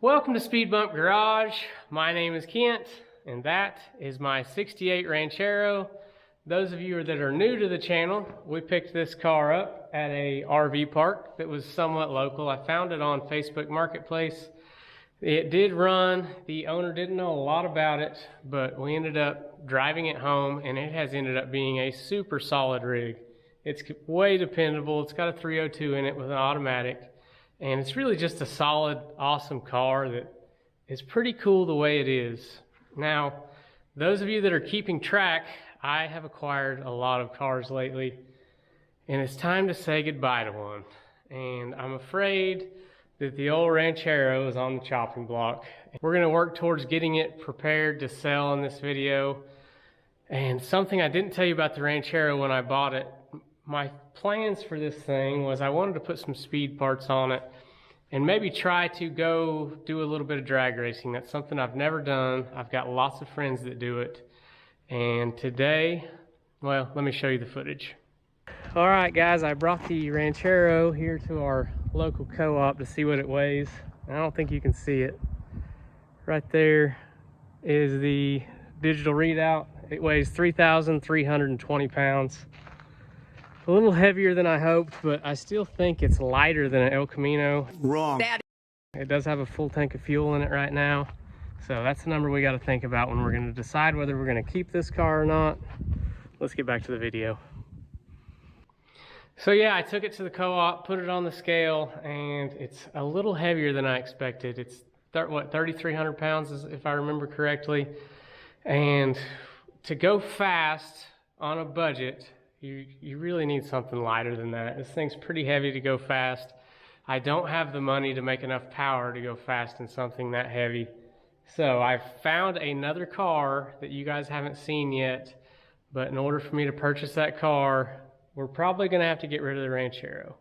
Welcome to Speed Bump Garage. My name is Kent, and that is my 68 Ranchero. Those of you that are new to the channel, we picked this car up at a RV park that was somewhat local. I found it on Facebook Marketplace. It did run. The owner didn't know a lot about it, but we ended up driving it home, and it has ended up being a super solid rig. It's way dependable. It's got a 302 in it with an automatic. And it's really just a solid, awesome car that is pretty cool the way it is. Now, those of you that are keeping track, I have acquired a lot of cars lately, and it's time to say goodbye to one. And I'm afraid that the old Ranchero is on the chopping block. We're gonna work towards getting it prepared to sell in this video. And something I didn't tell you about the Ranchero when I bought it, my plans for this thing was I wanted to put some speed parts on it and maybe try to go do a little bit of drag racing. That's something I've never done. I've got lots of friends that do it. And today, well, let me show you the footage. All right, guys, I brought the Ranchero here to our local co-op to see what it weighs. I don't think you can see it. Right there is the digital readout. It weighs 3,320 pounds. A little heavier than I hoped, but I still think it's lighter than an El Camino. Wrong. It does have a full tank of fuel in it right now. So that's the number we got to think about when we're going to decide whether we're going to keep this car or not. Let's get back to the video. So yeah, I took it to the co-op, put it on the scale, and it's a little heavier than I expected. It's what, 3,300 pounds, if I remember correctly. And to go fast on a budget, you really need something lighter than that. This thing's pretty heavy to go fast. I don't have the money to make enough power to go fast in something that heavy. So I found another car that you guys haven't seen yet, but in order for me to purchase that car, we're probably gonna have to get rid of the Ranchero.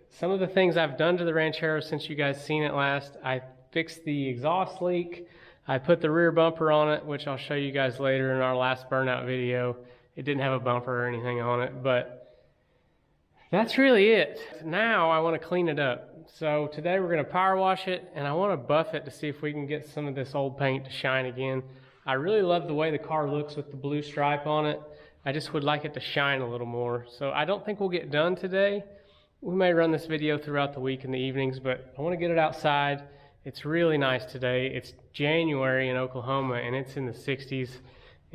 Some of the things I've done to the Ranchero since you guys seen it last, I fixed the exhaust leak. I put the rear bumper on it, which I'll show you guys later in our last burnout video. It didn't have a bumper or anything on it, but that's really it. Now I want to clean it up. So today we're going to power wash it, and I want to buff it to see if we can get some of this old paint to shine again. I really love the way the car looks with the blue stripe on it. I just would like it to shine a little more. So I don't think we'll get done today. We may run this video throughout the week in the evenings, but I want to get it outside. It's really nice today. It's January in Oklahoma, and it's in the 60s.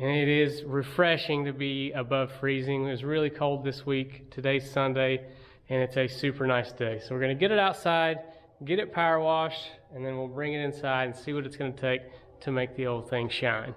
And it is refreshing to be above freezing. It was really cold this week. Today's Sunday, and it's a super nice day. So we're gonna get it outside, get it power washed, and then we'll bring it inside and see what it's gonna take to make the old thing shine.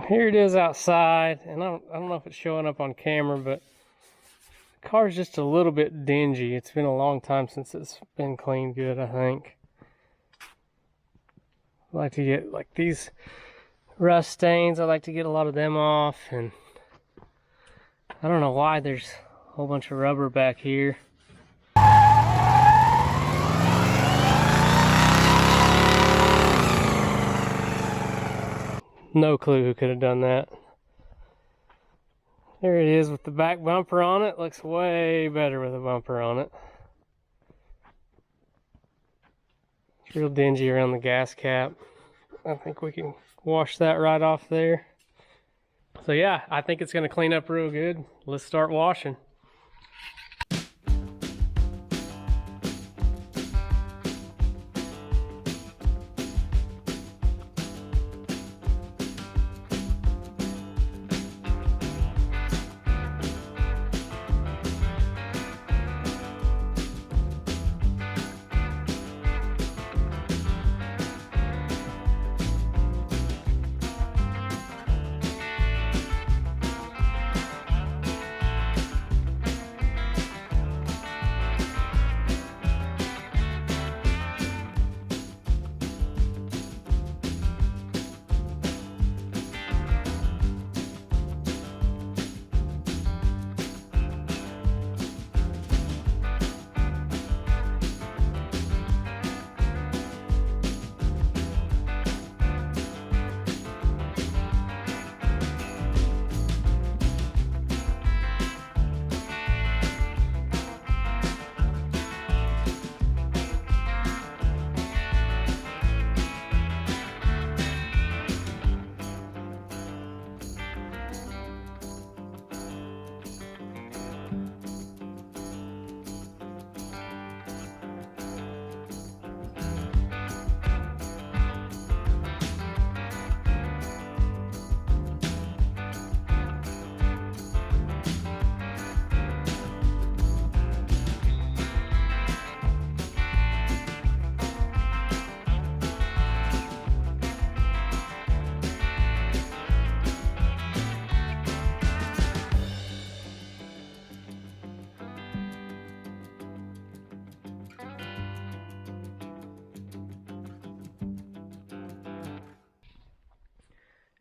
Here it is outside, and I don't know if it's showing up on camera, but the car's just a little bit dingy. It's been a long time since it's been cleaned good, I think. I like to get like these rust stains, I like to get a lot of them off, and I don't know why there's a whole bunch of rubber back here. No clue who could have done that. There it is with the back bumper on it. Looks way better with a bumper on it. It's real dingy around the gas cap. I think we can wash that right off there. So yeah, I think it's gonna clean up real good. Let's start washing.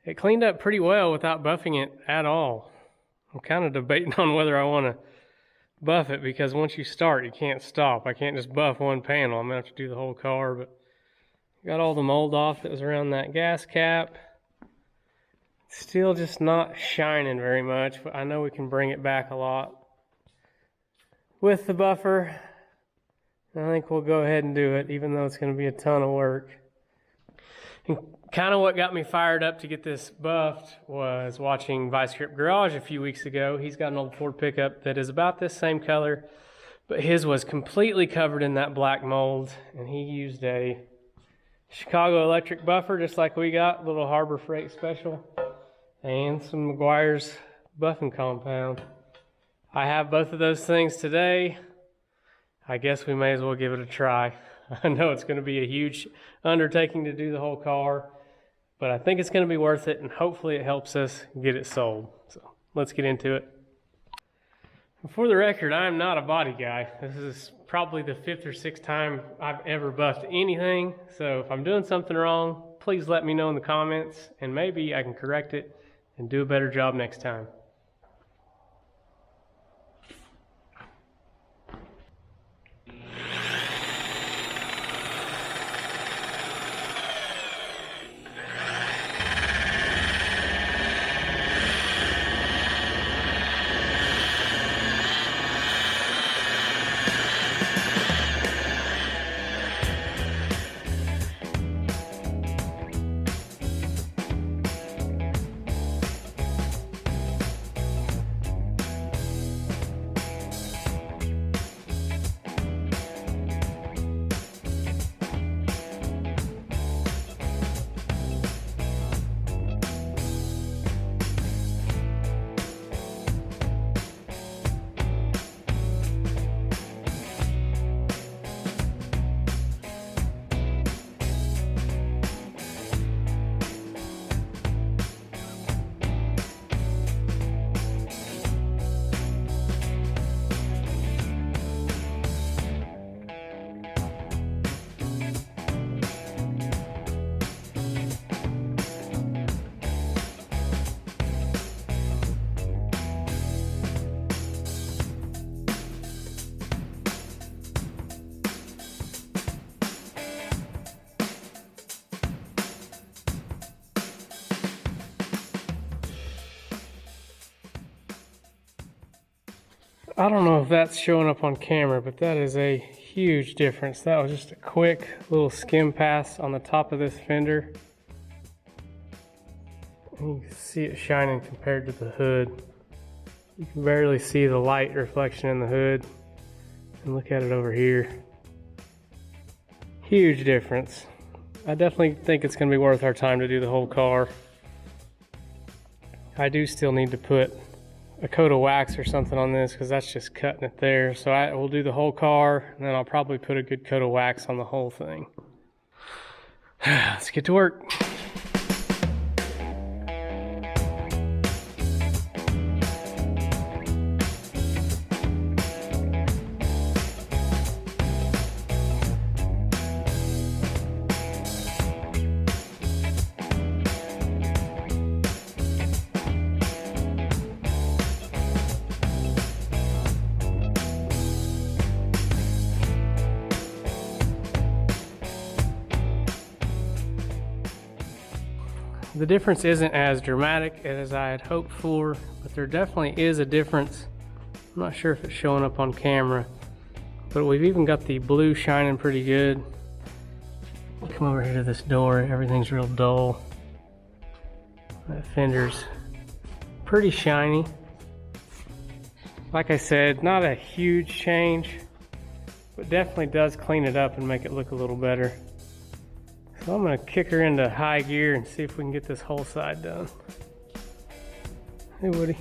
It cleaned up pretty well without buffing it at all. I'm kind of debating on whether I want to buff it, because once you start, you can't stop. I can't just buff one panel. I'm going to have to do the whole car, but got all the mold off that was around that gas cap. Still just not shining very much, but I know we can bring it back a lot with the buffer. I think we'll go ahead and do it, even though it's going to be a ton of work. And kind of what got me fired up to get this buffed was watching Vice Grip Garage a few weeks ago. He's got an old Ford pickup that is about this same color, but his was completely covered in that black mold, and he used a Chicago Electric buffer just like we got, little Harbor Freight special, and some Meguiar's buffing compound. I have both of those things today. I guess we may as well give it a try. I know it's going to be a huge undertaking to do the whole car, but I think it's going to be worth it, and hopefully it helps us get it sold. So let's get into it. For the record, I'm not a body guy. This is probably the 5th or 6th time I've ever buffed anything. So if I'm doing something wrong, please let me know in the comments, and maybe I can correct it and do a better job next time. I don't know if that's showing up on camera, but that is a huge difference. That was just a quick little skim pass on the top of this fender. And you can see it shining compared to the hood. You can barely see the light reflection in the hood. And look at it over here. Huge difference. I definitely think it's going to be worth our time to do the whole car. I do still need to put a coat of wax or something on this, because that's just cutting it there. So I will do the whole car, and then I'll probably put a good coat of wax on the whole thing. Let's get to work. The difference isn't as dramatic as I had hoped for, but there definitely is a difference. I'm not sure if it's showing up on camera, but we've even got the blue shining pretty good. Come over here to this door, everything's real dull. That fender's pretty shiny. Like I said, not a huge change, but definitely does clean it up and make it look a little better. So I'm going to kick her into high gear and see if we can get this whole side done. Hey, Woody.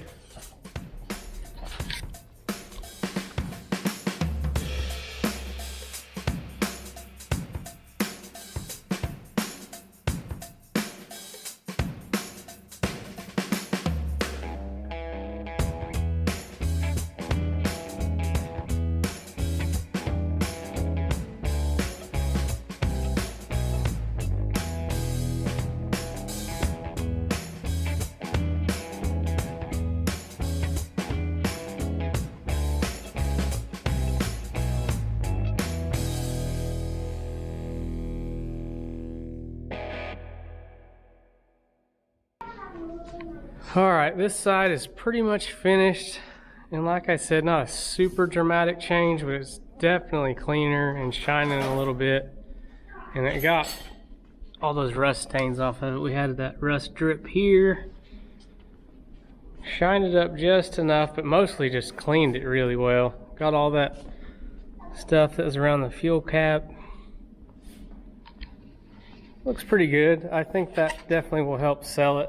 All right, this side is pretty much finished. And like I said, not a super dramatic change, but it's definitely cleaner and shining a little bit. And it got all those rust stains off of it. We had that rust drip here. Shined it up just enough, but mostly just cleaned it really well. Got all that stuff that was around the fuel cap. Looks pretty good. I think that definitely will help sell it.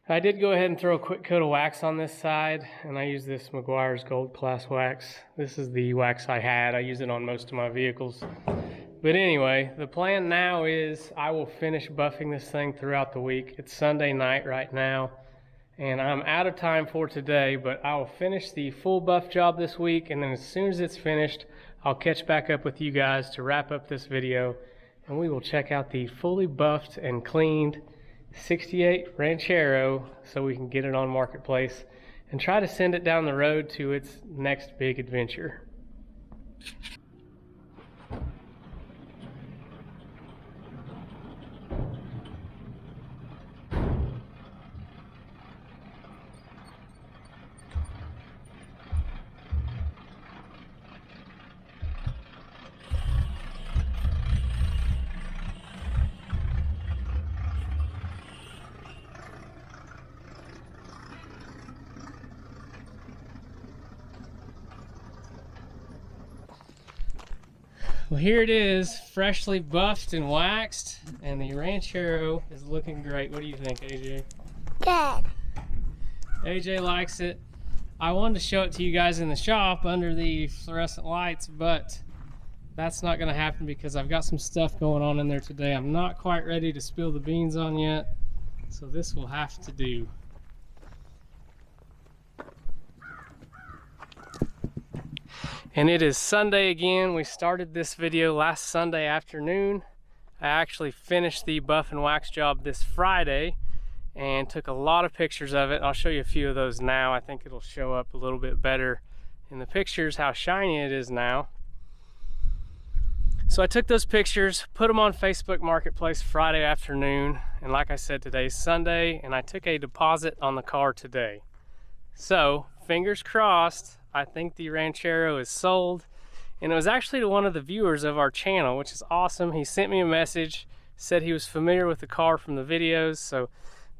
I did go ahead and throw a quick coat of wax on this side, and I use this Meguiar's Gold Class wax. This is the wax I had. I use it on most of my vehicles. But anyway, the plan now is I will finish buffing this thing throughout the week. It's Sunday night right now, and I'm out of time for today, but I will finish the full buff job this week, and then as soon as it's finished, I'll catch back up with you guys to wrap up this video, and we will check out the fully buffed and cleaned 68 Ranchero so we can get it on Marketplace and try to send it down the road to its next big adventure. Well, here it is, freshly buffed and waxed, and the Ranchero is looking great. What do you think, AJ? Good. AJ likes it. I wanted to show it to you guys in the shop under the fluorescent lights, but that's not going to happen because I've got some stuff going on in there today I'm not quite ready to spill the beans on yet, so this will have to do. And it is Sunday again. We started this video last Sunday afternoon. I actually finished the buff and wax job this Friday and took a lot of pictures of it. I'll show you a few of those now. I think it'll show up a little bit better in the pictures how shiny it is now. So I took those pictures, put them on Facebook Marketplace Friday afternoon, and like I said, today's Sunday, and I took a deposit on the car today. So fingers crossed, I think the Ranchero is sold, and it was actually to one of the viewers of our channel, which is awesome. He sent me a message, said he was familiar with the car from the videos, so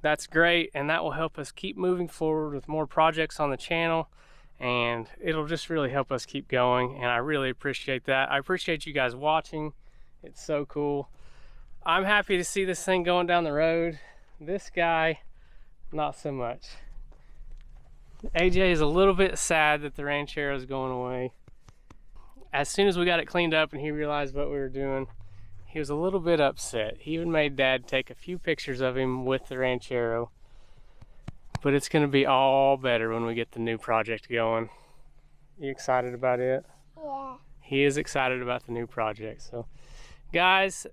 that's great, and that will help us keep moving forward with more projects on the channel, and it'll just really help us keep going, and I really appreciate that. I appreciate you guys watching. It's so cool. I'm happy to see this thing going down the road. This guy, not so much. AJ is a little bit sad that the Ranchero is going away. As soon as we got it cleaned up and he realized what we were doing, he was a little bit upset. He even made Dad take a few pictures of him with the Ranchero. But it's going to be all better when we get the new project going. You excited about it? Yeah. He is excited about the new project. So, guys,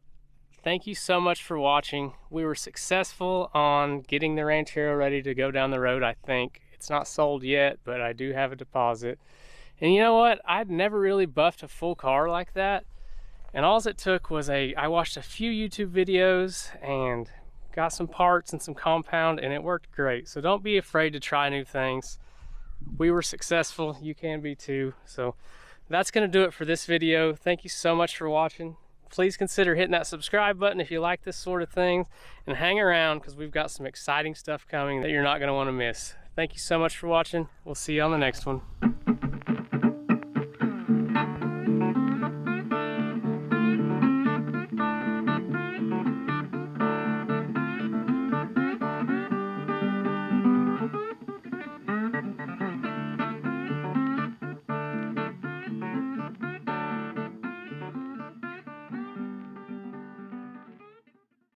thank you so much for watching. We were successful on getting the Ranchero ready to go down the road, I think. It's not sold yet, but I do have a deposit. And you know what? I'd never really buffed a full car like that. And all it took was I watched a few YouTube videos and got some parts and some compound, and it worked great. So don't be afraid to try new things. We were successful. You can be too. So that's going to do it for this video. Thank you so much for watching. Please consider hitting that subscribe button if you like this sort of thing, and hang around because we've got some exciting stuff coming that you're not going to want to miss. Thank you so much for watching. We'll see you on the next one.